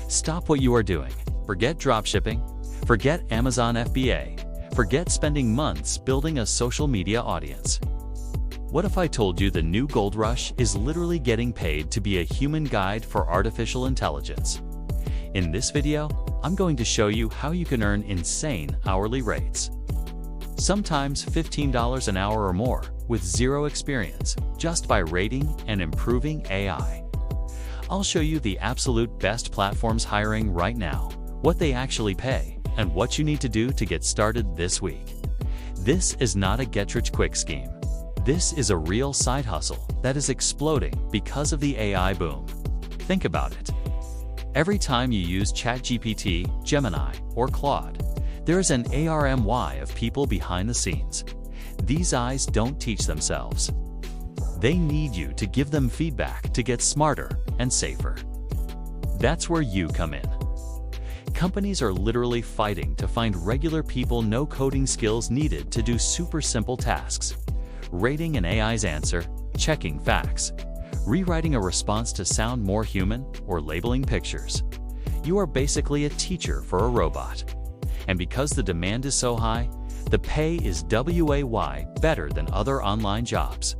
Stop what you are doing. Forget dropshipping. Forget Amazon FBA. Forget spending months building a social media audience. What if I told you the new gold rush is literally getting paid to be a human guide for artificial intelligence? In this video, I'm going to show you how you can earn insane hourly rates. Sometimes $15 an hour or more with zero experience, just by rating and improving AI. I'll show you the absolute best platforms hiring right now, what they actually pay, and what you need to do to get started this week. This is not a get-rich-quick scheme. This is a real side hustle that is exploding because of the AI boom. Think about it. Every time you use ChatGPT, Gemini, or Claude, there is an army of people behind the scenes. These eyes don't teach themselves. They need you to give them feedback to get smarter and safer. That's where you come in. Companies are literally fighting to find regular people no coding skills needed to do super simple tasks. Rating an AI's answer, checking facts, rewriting a response to sound more human, or labeling pictures. You are basically a teacher for a robot. And because the demand is so high, the pay is way better than other online jobs.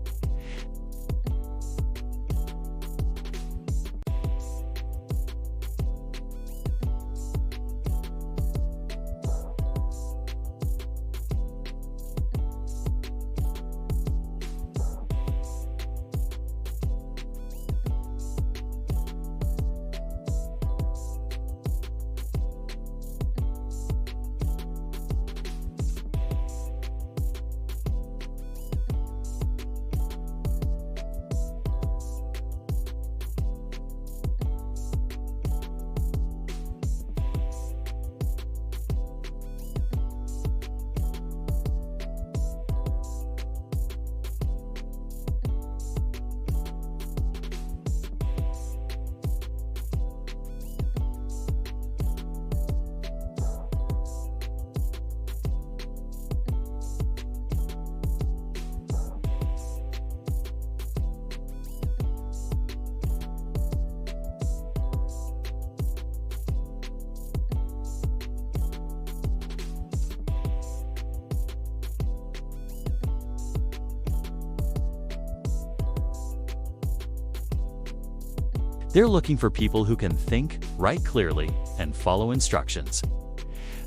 They're looking for people who can think, write clearly, and follow instructions.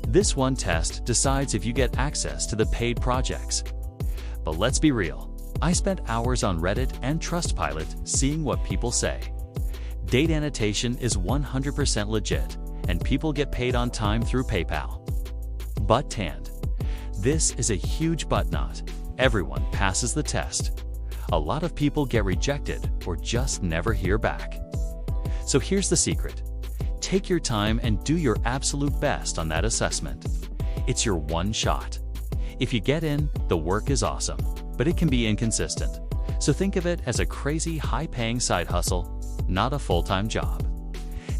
This one test decides if you get access to the paid projects. But let's be real. I spent hours on Reddit and Trustpilot seeing what people say. Date annotation is 100% legit, and people get paid on time through PayPal. But tanned. This is a huge but not. Everyone passes the test. A lot of people get rejected or just never hear back. So here's the secret. Take your time and do your absolute best on that assessment. It's your one shot. If you get in, the work is awesome, but it can be inconsistent. So think of it as a crazy high-paying side hustle, not a full-time job.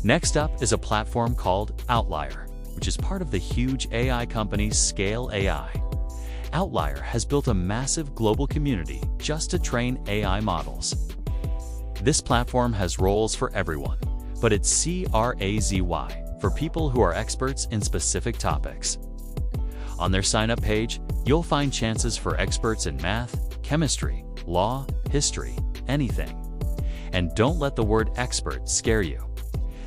Next up is a platform called Outlier, which is part of the huge AI company Scale AI. Outlier has built a massive global community just to train AI models. This platform has roles for everyone, but it's crazy for people who are experts in specific topics. On their sign-up page, you'll find chances for experts in math, chemistry, law, history, anything. And don't let the word expert scare you.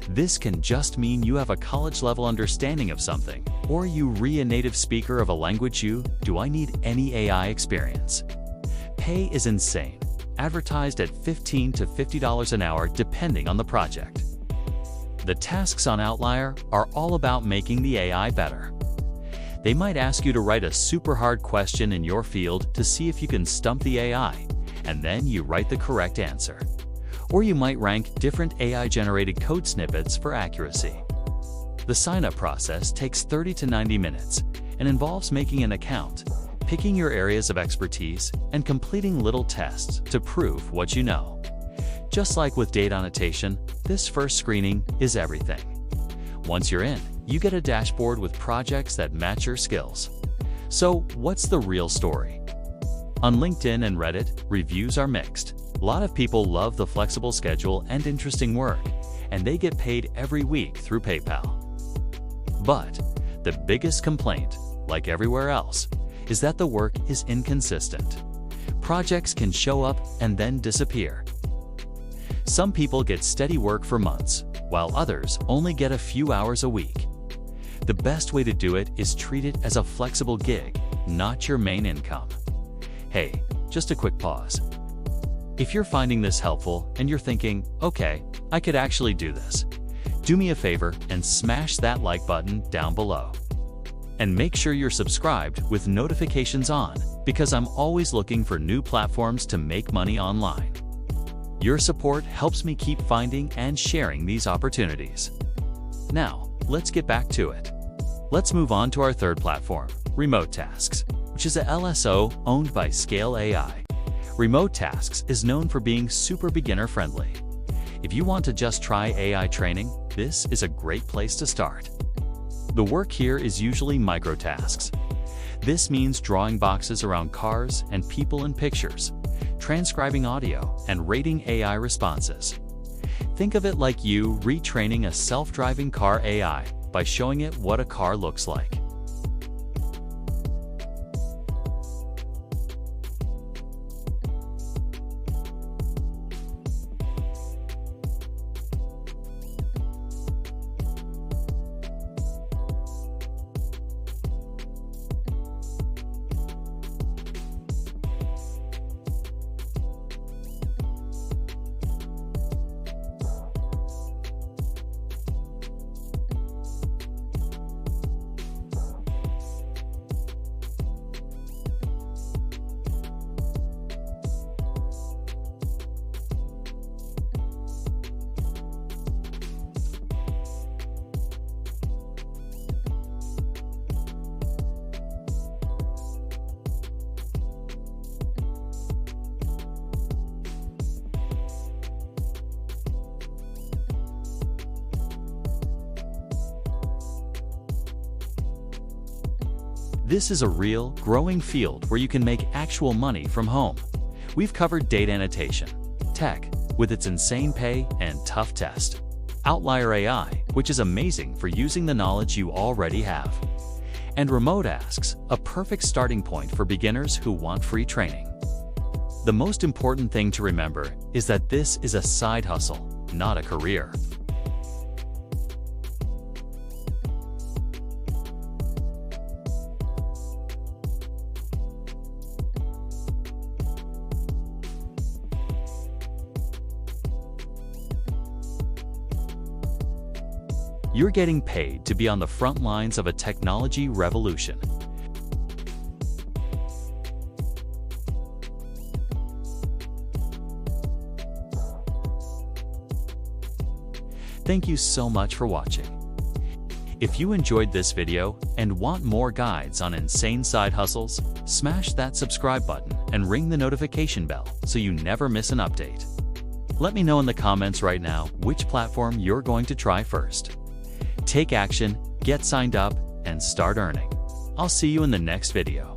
This can just mean you have a college-level understanding of something, or you a native speaker of a language. Do I need any AI experience? Pay is insane. Advertised at $15 to $50 an hour depending on the project. The tasks on Outlier are all about making the AI better. They might ask you to write a super hard question in your field to see if you can stump the AI, and then you write the correct answer. Or you might rank different AI-generated code snippets for accuracy. The sign-up process takes 30 to 90 minutes and involves making an account, picking your areas of expertise, and completing little tests to prove what you know. Just like with date annotation, this first screening is everything. Once you're in, you get a dashboard with projects that match your skills. So, what's the real story? On LinkedIn and Reddit, reviews are mixed. A lot of people love the flexible schedule and interesting work, and they get paid every week through PayPal. But the biggest complaint, like everywhere else, is that the work is inconsistent. Projects can show up and then disappear. Some people get steady work for months, while others only get a few hours a week. The best way to do it is treat it as a flexible gig, not your main income. Hey, just a quick pause. If you're finding this helpful and you're thinking, okay, I could actually do this, do me a favor and smash that like button down below. And make sure you're subscribed with notifications on, because I'm always looking for new platforms to make money online. Your support helps me keep finding and sharing these opportunities. Now, let's get back to it. Let's move on to our third platform, Remote Tasks, which is a LSO owned by Scale AI. Remote Tasks is known for being super beginner-friendly. If you want to just try AI training, this is a great place to start. The work here is usually microtasks. This means drawing boxes around cars and people in pictures, transcribing audio, and rating AI responses. Think of it like you retraining a self-driving car AI by showing it what a car looks like. This is a real, growing field where you can make actual money from home. We've covered data annotation, tech, with its insane pay and tough test, Outlier AI, which is amazing for using the knowledge you already have, and Remote Tasks, a perfect starting point for beginners who want free training. The most important thing to remember is that this is a side hustle, not a career. You're getting paid to be on the front lines of a technology revolution. Thank you so much for watching. If you enjoyed this video and want more guides on insane side hustles, smash that subscribe button and ring the notification bell so you never miss an update. Let me know in the comments right now which platform you're going to try first. Take action, get signed up, and start earning. I'll see you in the next video.